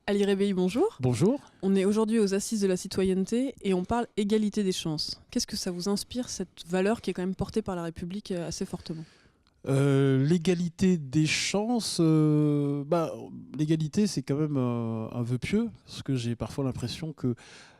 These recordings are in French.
Ali Rebey, bonjour. Bonjour. On est aujourd'hui aux Assises de la citoyenneté et on parle égalité des chances. Qu'est-ce que ça vous inspire, cette valeur qui est quand même portée par la République assez fortement ? L'égalité des chances, l'égalité c'est quand même un vœu pieux, parce que j'ai parfois l'impression que,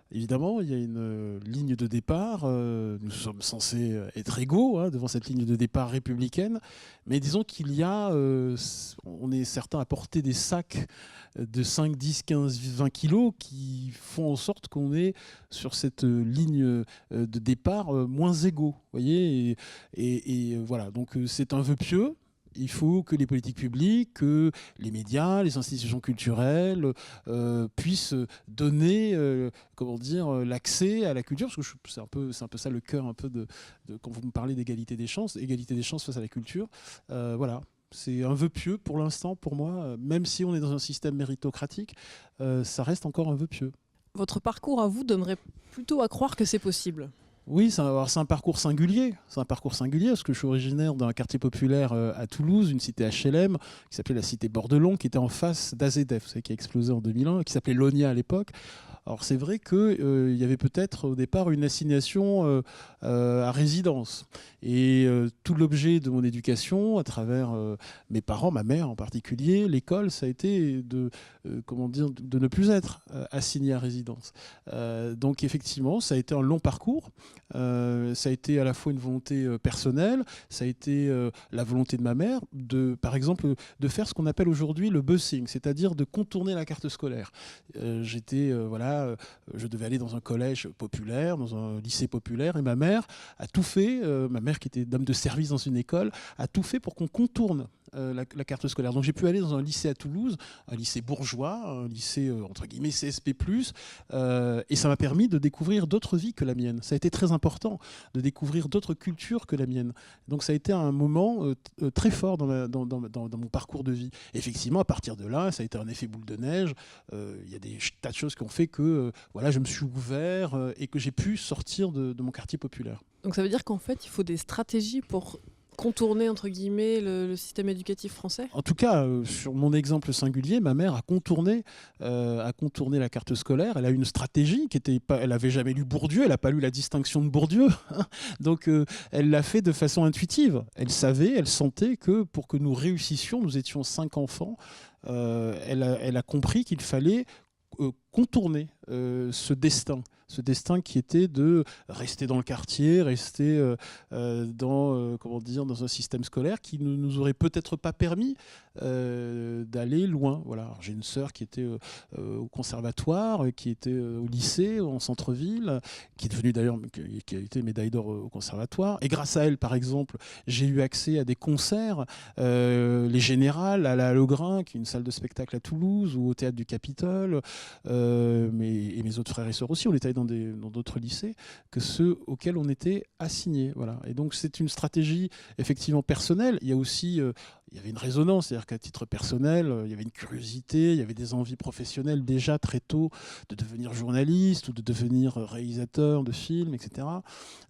évidemment, il y a une ligne de départ, nous sommes censés être égaux devant cette ligne de départ républicaine, mais disons qu'il y a, on est certains à porter des sacs de 5, 10, 15, 20 kilos qui font en sorte qu'on est sur cette ligne de départ moins égaux, voyez, et voilà, donc c'est un vœu pieux. Il faut que les politiques publiques, que les médias, les institutions culturelles puissent donner, l'accès à la culture, parce que c'est un peu ça le cœur un peu de quand vous me parlez d'égalité des chances face à la culture. Voilà. C'est un vœu pieux pour l'instant, pour moi, même si on est dans un système méritocratique, ça reste encore un vœu pieux. Votre parcours à vous donnerait plutôt à croire que c'est possible. Oui, c'est un parcours singulier. C'est un parcours singulier parce que je suis originaire d'un quartier populaire à Toulouse, une cité HLM qui s'appelait la cité Bordelon, qui était en face d'AZF, vous savez, qui a explosé en 2001, qui s'appelait Lonia à l'époque. Alors c'est vrai qu'il y avait peut-être au départ une assignation à résidence. Et tout l'objet de mon éducation, à travers mes parents, ma mère en particulier, l'école, ça a été de ne plus être assigné à résidence. Donc effectivement, ça a été un long parcours. Ça a été à la fois une volonté personnelle, ça a été la volonté de ma mère, par exemple, de faire ce qu'on appelle aujourd'hui le busing, c'est-à-dire de contourner la carte scolaire. Je devais aller dans un collège populaire, dans un lycée populaire, et ma mère a tout fait, ma mère qui était dame de service dans une école, a tout fait pour qu'on contourne la carte scolaire. Donc j'ai pu aller dans un lycée à Toulouse, un lycée bourgeois, un lycée entre guillemets CSP+, et ça m'a permis de découvrir d'autres vies que la mienne. Ça a été très important de découvrir d'autres cultures que la mienne. Donc ça a été un moment très fort dans mon parcours de vie. Effectivement, à partir de là, ça a été un effet boule de neige. Il y a des tas de choses qui ont fait que je me suis ouvert et que j'ai pu sortir de mon quartier populaire. Donc ça veut dire qu'en fait, il faut des stratégies pour contourner, entre guillemets, le système éducatif français ? En tout cas, sur mon exemple singulier, ma mère a contourné la carte scolaire. Elle a une stratégie qui était pas. Elle n'avait jamais lu Bourdieu, elle n'a pas lu la distinction de Bourdieu. Donc, elle l'a fait de façon intuitive. Elle savait, elle sentait que pour que nous réussissions, nous étions 5 enfants, elle a compris qu'il fallait contourner ce destin qui était de rester dans le quartier, rester dans un système scolaire qui ne nous aurait peut-être pas permis d'aller loin. Voilà. Alors, j'ai une sœur qui était au conservatoire, qui était au lycée, en centre-ville, qui est devenue d'ailleurs, qui a été médaille d'or au conservatoire. Et grâce à elle, par exemple, j'ai eu accès à des concerts, les Générales, à la Hallogrin, qui est une salle de spectacle à Toulouse, ou au Théâtre du Capitole, et mes autres frères et sœurs aussi, on était allés dans d'autres lycées que ceux auxquels on était assignés. Voilà. Et donc c'est une stratégie effectivement personnelle. Il y a aussi il y avait une résonance, c'est-à-dire qu'à titre personnel, il y avait une curiosité, il y avait des envies professionnelles déjà très tôt de devenir journaliste ou de devenir réalisateur de films, etc.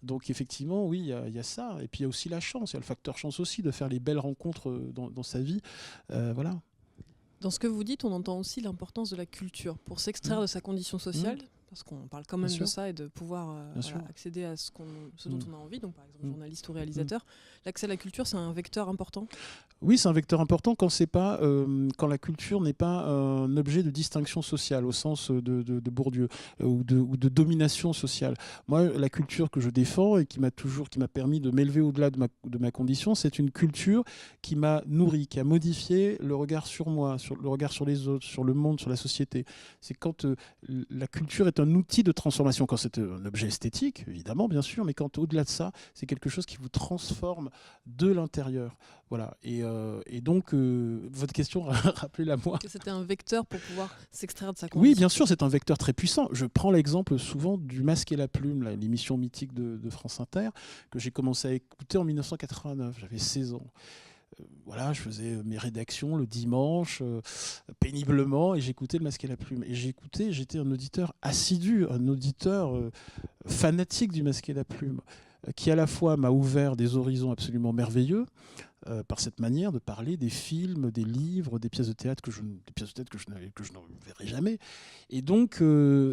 Donc effectivement, oui, il y a ça. Et puis il y a aussi la chance, il y a le facteur chance aussi de faire les belles rencontres dans sa vie. Voilà. Dans ce que vous dites, on entend aussi l'importance de la culture pour s'extraire de sa condition sociale, parce qu'on parle quand même de ça et de pouvoir accéder à ce dont on a envie, donc par exemple journaliste ou réalisateur. L'accès à la culture, c'est un vecteur important ? Oui, c'est un vecteur important quand la culture n'est pas un objet de distinction sociale au sens de Bourdieu ou de domination sociale. Moi, la culture que je défends et qui m'a permis de m'élever au-delà de ma condition, c'est une culture qui m'a nourri, qui a modifié le regard sur moi, le regard sur les autres, sur le monde, sur la société. C'est quand la culture est un outil de transformation, quand c'est un objet esthétique, évidemment, bien sûr, mais quand au-delà de ça, c'est quelque chose qui vous transforme de l'intérieur. Voilà. Et donc, votre question, rappelez-la moi. Que c'était un vecteur pour pouvoir s'extraire de sa condition. Oui, bien sûr, c'est un vecteur très puissant. Je prends l'exemple souvent du Masque et la Plume, l'émission mythique de France Inter, que j'ai commencé à écouter en 1989. J'avais 16 ans. Je faisais mes rédactions le dimanche, péniblement, et j'écoutais le Masque et la Plume. Et j'étais un auditeur assidu, un auditeur fanatique du Masque et la Plume. qui à la fois m'a ouvert des horizons absolument merveilleux, par cette manière de parler des films, des livres, des pièces de théâtre que je ne verrai jamais. Et donc,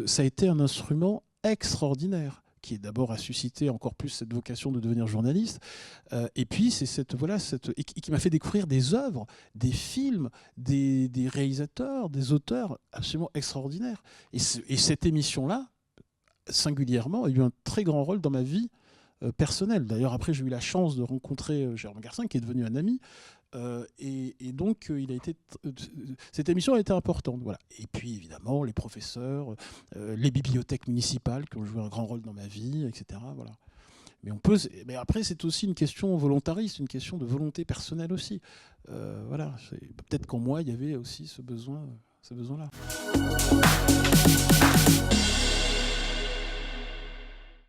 ça a été un instrument extraordinaire, qui d'abord a suscité encore plus cette vocation de devenir journaliste, et puis c'est qui m'a fait découvrir des œuvres, des films, des réalisateurs, des auteurs absolument extraordinaires. Et cette émission-là, singulièrement, a eu un très grand rôle dans ma vie personnelle. D'ailleurs, après, j'ai eu la chance de rencontrer Jérôme Garcin, qui est devenu un ami. Et donc, cette émission a été importante. Voilà. Et puis, évidemment, les professeurs, les bibliothèques municipales qui ont joué un grand rôle dans ma vie, etc. Voilà. Mais après, c'est aussi une question volontariste, une question de volonté personnelle aussi. Voilà. Peut-être qu'en moi, il y avait aussi ce besoin-là.